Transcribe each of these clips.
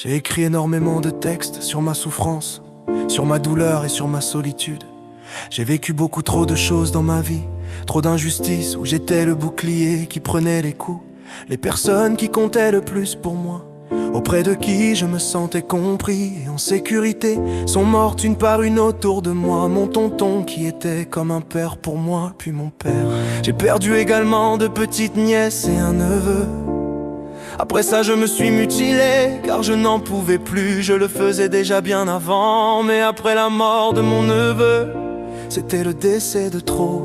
J'ai écrit énormément de textes sur ma souffrance, sur ma douleur et sur ma solitude. J'ai vécu beaucoup trop de choses dans ma vie, trop d'injustices où j'étais le bouclier qui prenait les coups. Les personnes qui comptaient le plus pour moi, auprès de qui je me sentais compris et en sécurité, sont mortes une par une autour de moi. Mon tonton qui était comme un père pour moi, puis mon père. J'ai perdu également de petites nièces et un neveu. Après ça je me suis mutilé, car je n'en pouvais plus. Je le faisais déjà bien avant, mais après la mort de mon neveu, c'était le décès de trop.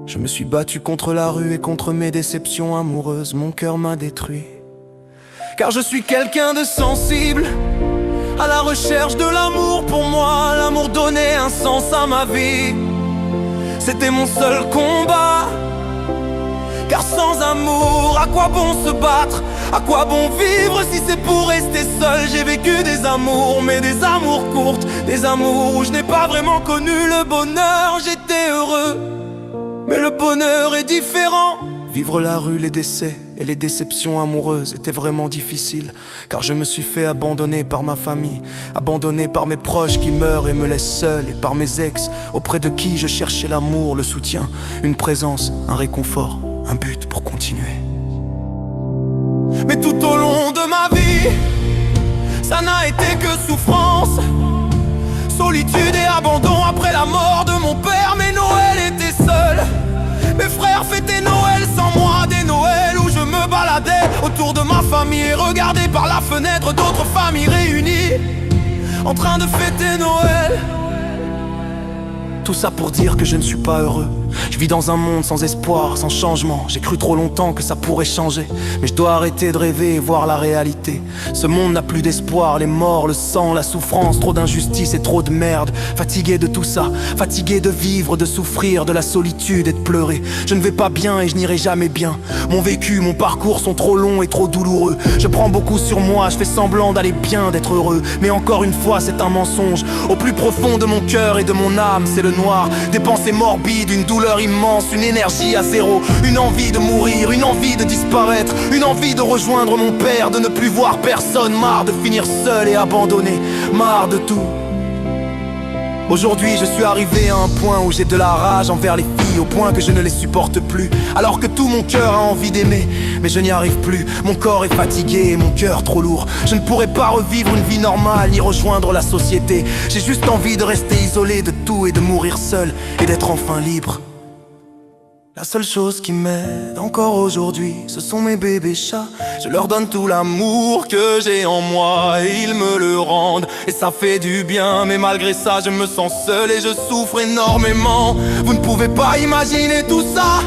Je me suis battu contre la rue et contre mes déceptions amoureuses. Mon cœur m'a détruit, car je suis quelqu'un de sensible, à la recherche de l'amour pour moi. L'amour donnait un sens à ma vie, c'était mon seul combat. Car sans amour, à quoi bon se battre? À quoi bon vivre si c'est pour rester seul? J'ai vécu des amours, mais des amours courtes, des amours où je n'ai pas vraiment connu le bonheur. J'étais heureux, mais le bonheur est différent. Vivre la rue, les décès et les déceptions amoureuses étaient vraiment difficiles, car je me suis fait abandonner par ma famille, abandonné par mes proches qui meurent et me laissent seul, et par mes ex, auprès de qui je cherchais l'amour, le soutien, une présence, un réconfort, un but pour continuer. Mais tout au long de ma vie, ça n'a été que souffrance, solitude et abandon après la mort de mon père. Mais Noël était seul, mes frères fêtaient Noël sans moi. Des Noëls où je me baladais autour de ma famille et regardais par la fenêtre d'autres familles réunies en train de fêter Noël. Tout ça pour dire que je ne suis pas heureux. Je vis dans un monde sans espoir, sans changement. J'ai cru trop longtemps que ça pourrait changer, mais je dois arrêter de rêver et voir la réalité. Ce monde n'a plus d'espoir, les morts, le sang, la souffrance, trop d'injustice et trop de merde. Fatigué de tout ça, fatigué de vivre, de souffrir, de la solitude et de pleurer. Je ne vais pas bien et je n'irai jamais bien. Mon vécu, mon parcours sont trop longs et trop douloureux. Je prends beaucoup sur moi, je fais semblant d'aller bien, d'être heureux. Mais encore une fois c'est un mensonge. Au plus profond de mon cœur et de mon âme, c'est le noir. Des pensées morbides, une douleur immense, une énergie à zéro, une envie de mourir, une envie de disparaître, une envie de rejoindre mon père, de ne plus voir personne, marre de finir seul et abandonné, marre de tout. Aujourd'hui je suis arrivé à un point où j'ai de la rage envers les filles, au point que je ne les supporte plus, alors que tout mon cœur a envie d'aimer, mais je n'y arrive plus. Mon corps est fatigué et mon cœur trop lourd. Je ne pourrai pas revivre une vie normale ni rejoindre la société. J'ai juste envie de rester isolé de tout et de mourir seul et d'être enfin libre. La seule chose qui m'aide encore aujourd'hui, ce sont mes bébés chats. Je leur donne tout l'amour que j'ai en moi et ils me le rendent, et ça fait du bien. Mais malgré ça je me sens seul et je souffre énormément. Vous ne pouvez pas imaginer tout ça,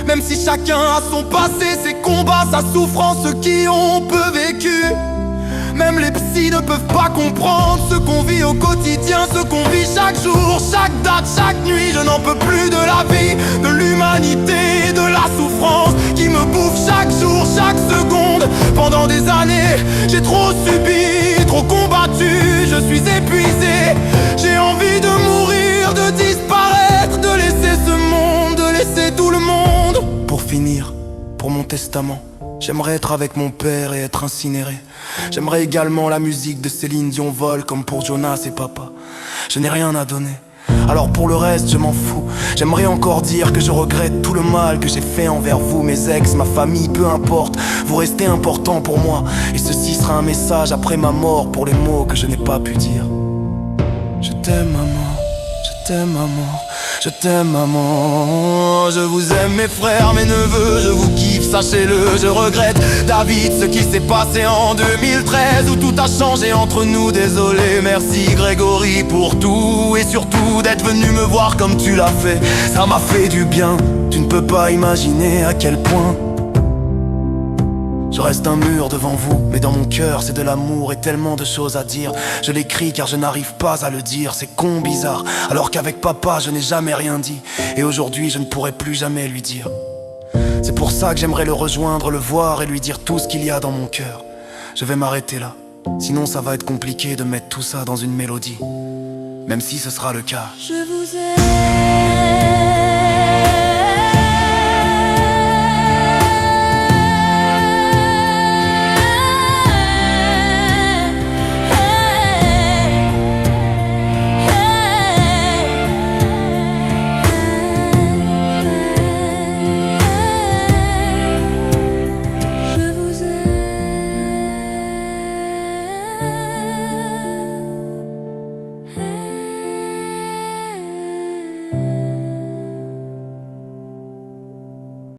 même si chacun a son passé, ses combats, sa souffrance, ceux qui ont peu vécu. Même les psys ne peuvent pas comprendre ce qu'on vit au quotidien, ce qu'on vit chaque jour, chaque date, chaque nuit. Je n'en peux plus de la vie, de l'humanité, de la souffrance qui me bouffe chaque jour, chaque seconde. Pendant des années, j'ai trop subi, trop combattu, je suis épuisé. J'ai envie de mourir, de disparaître, de laisser ce monde, de laisser tout le monde. Pour finir, pour mon testament, j'aimerais être avec mon père et être incinéré. J'aimerais également la musique de Céline Dion vole comme pour Jonas et Papa. Je n'ai rien à donner, alors pour le reste je m'en fous. J'aimerais encore dire que je regrette tout le mal que j'ai fait envers vous, mes ex, ma famille, peu importe. Vous restez important pour moi, et ceci sera un message après ma mort pour les mots que je n'ai pas pu dire. Je t'aime maman, je t'aime maman, je t'aime maman. Je vous aime mes frères, mes neveux, je vous kiffe, sachez-le. Je regrette David, ce qui s'est passé en 2013, où tout a changé entre nous, désolé. Merci Grégory pour tout, et surtout d'être venu me voir comme tu l'as fait. Ça m'a fait du bien, tu ne peux pas imaginer à quel point. Je reste un mur devant vous, mais dans mon cœur c'est de l'amour et tellement de choses à dire. Je l'écris car je n'arrive pas à le dire, c'est con, bizarre, alors qu'avec papa je n'ai jamais rien dit, et aujourd'hui je ne pourrai plus jamais lui dire. C'est pour ça que j'aimerais le rejoindre, le voir et lui dire tout ce qu'il y a dans mon cœur. Je vais m'arrêter là, sinon ça va être compliqué de mettre tout ça dans une mélodie, même si ce sera le cas. Je vous aime.